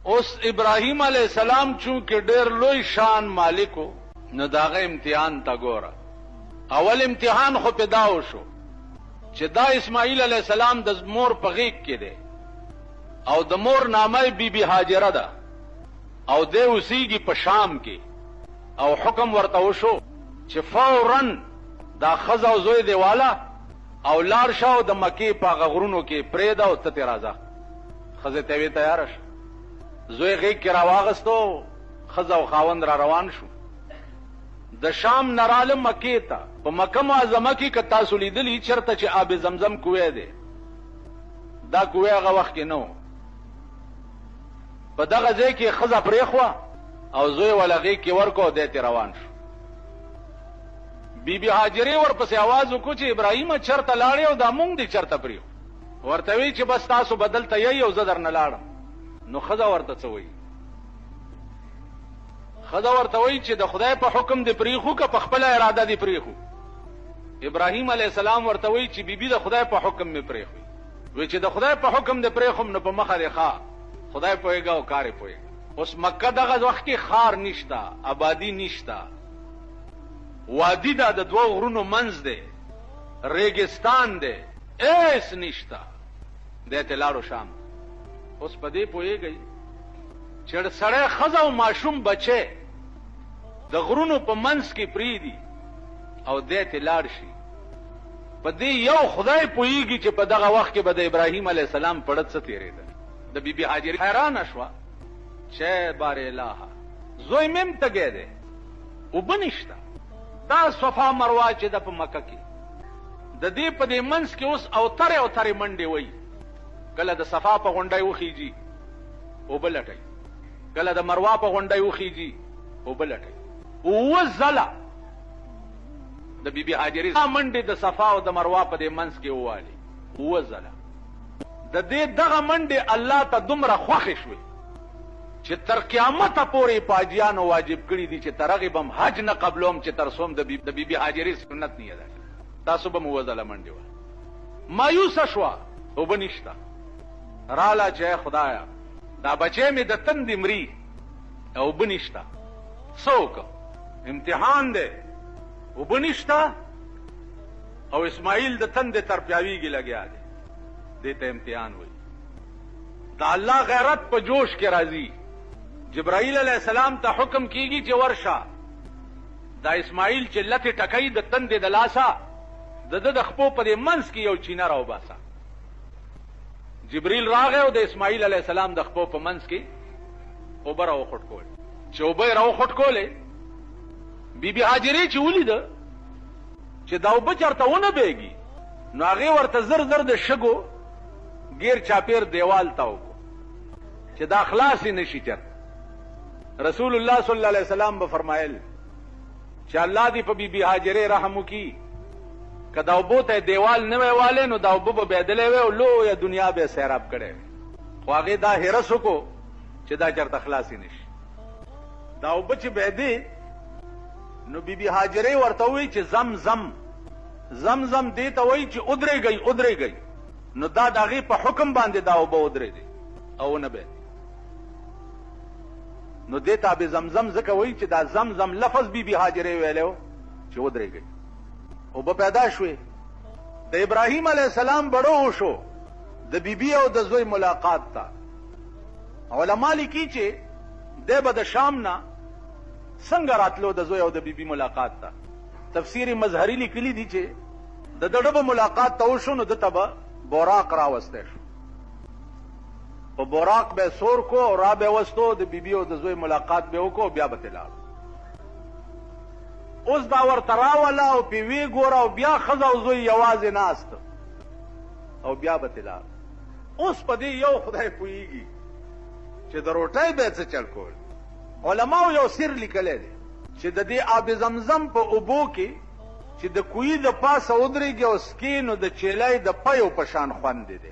اوس ابراهیم علیہ السلام چونکه ډېر لوی شان مالکو نو داغه امتحان تا ګوره. اول امتحان خو پیدا وشو چې دا اسماعیل علیہ السلام د مور په غیږ کې دی او د مور نامه بی هاجره ده او دی اوسیږي په شام کې او حکم ورته وشو چې فوراً دا ښځه او زوی دی والا او لاړ شه او د مکې په هغه غرونو کې پرېږده او ته ترې راځه. ښځې ته یې تیاره شه. زوی غیږ کې راواغستو، ښځه او خاوند را روان شو. د شام نه راله مکې ته. په مکه معظمه کې که تاسو لیدلي چېرته چې آب زمزم کوی دی، دا کوی هغه وخت کې نه و. په دغه ځای کې ښځه پرېښوه او زوی وله غیږ کې ورکړو او دی ترې روان شو. بی هاجرې ورپسې آواز وکړو چې ابراهیمه چېرته لاړې او دا مونږ دې چېرته پرېښو. ورته وی چې بس تاسو به دلته یئ او زه درنه لاړم. نو ښځه ورته څه وایي؟ ښځه ورته وایي چې د خدای په حکم دې پرېښو که په خپله اراده دې پرېښو؟ ابراهیم علیه السلام ورته وایي چې بیبي د خدای په حکم مې پرېښوي. وایي چې د خدای په حکم دې پرېښوم نو په مخه دې ښه، خدای پوهېږه او کار یې پوهېږه. اوس مکه دغه وخت کې ښار نشته، آبادي نشته، وادي ده، د دوو غرونو منځ دی، ریګستان دی، ایس نشته. دی ته لاړو شام. اوس په دې پوهېږئ چې سړی ښځه او ماشوم بچی د غرونو په منځ کې پرېږدي او دی ته لاړ شي. په دې یو خدای پوهېږي چې په دغه وخت کې به د ابراهیم علیه السلام پړه څه تېرېده. د بیبي هاجرې حیرانه شوه چې بار الهه زوی مې هم تږی دی، اوبه نشته. دا صفا مروه چې ده په مکه کې، د دې په دې منځ کې اوس اوترې اوترې منډې وایي. کله د صفا په غونډۍ وخیږي اوبه لټوي، کله د مروه په غونډۍ وخیږي اوبه لټوي. اووه ځله د بیبي هاجرې منډې د صفا او د مروه په دې منځ کې ووالي. اووه ځله د دې دغه منډې الله ته دومره خوښې شوې چې تر قیامته پورې په حاجیانو واجب کړي دي چې تر هغې به هم حج نه قبلوم چې تر څو هم د بیبي هاجرې سنت نه ادا کړي. تاسو به م اووه ځله منډې وهئ. مایوسه شوه، اوبه نشته. راله چې خدایا دا بچی مې د تندې مري، اوبه نشته، څه وکړم؟ امتحان دی، اوبه نشته او اسماعیل د تندې تر پیاویږي لګیا دی. دې ته امتحان وایي. د الله غیرت په جوش کې راځي. جبرائیل علیہ السلام ته حکم کیږي چې ورشه دا اسماعیل چې لتې ټکوي د تندې د لاسه د ده د خپو په دې منځ کې یو چینه راوباسه. جبریل راغی او د اسماعیل علیہ السلام د خپو په منځ کې اوبه راوخوټکولې. چې اوبه یې راوخوټکولې، بیبي هاجرې چې ولیده چې دا اوبه چېرته ونه بیږي نو هغې ورته زر زر د شګو ګیر چاپیر دیوال ته وکړو چې دا خلاصې نه شي چېرته. رسول الله صلی الله علیه وسلم به فرمایل چې الله دې په بیبي هاجرې رحم وکړي، که دا اوبو ته دیوال نه وی والی نو دا اوبه به بهدلی وی او لویه دنیا به سیراب کړی وی. خو هغې دا حرص وکړو چې دا چېرته خلاصې نه شي. دا اوبه چې بهدې نو بیبي هاجرې ورته ووایي چې زمزم زمزم دې ته وایي چې ودرېږئ ودرېږئ. نو دا د هغې په حکم باندې دا اوبه ودرېدې او ونه بهدې. نو دې ته آب زمزم ځکه وایي چې دا زمزم لفظ بیبي هاجرې ویلی و چې ودرېږئ. اوبه پیدا شوې. د ابراهیم علیه السلام بړو وشو د بیبي او د زوی ملاقات ته. علما لیکي چې دی به د شام نه څنګه راتلو د زوی او د بیبي ملاقات ته. تفسیر مظهري لیکلي دي چې د ده به ملاقات ته وشو نو ده ته به براق راوستی شو. په براق به سور کو او را به وستو د بیبي او د زوی ملاقات به وکړو بیا به ترې لاړو. اوس دا ورته راوله او پې ویې ګوره او بیا ښځه او زوی یوازې ناست او بیا به ترې لاړو. اوس په دې یو خدای پوهېږي چې د روټۍ به یې څه چل کول. علماو یو سر لیکلی دی چې د دې آب زمزم په اوبو کې چې د کوهي د پاسه ودرېږي او سکې نو د چیلۍ د پیو په شان خوند دی.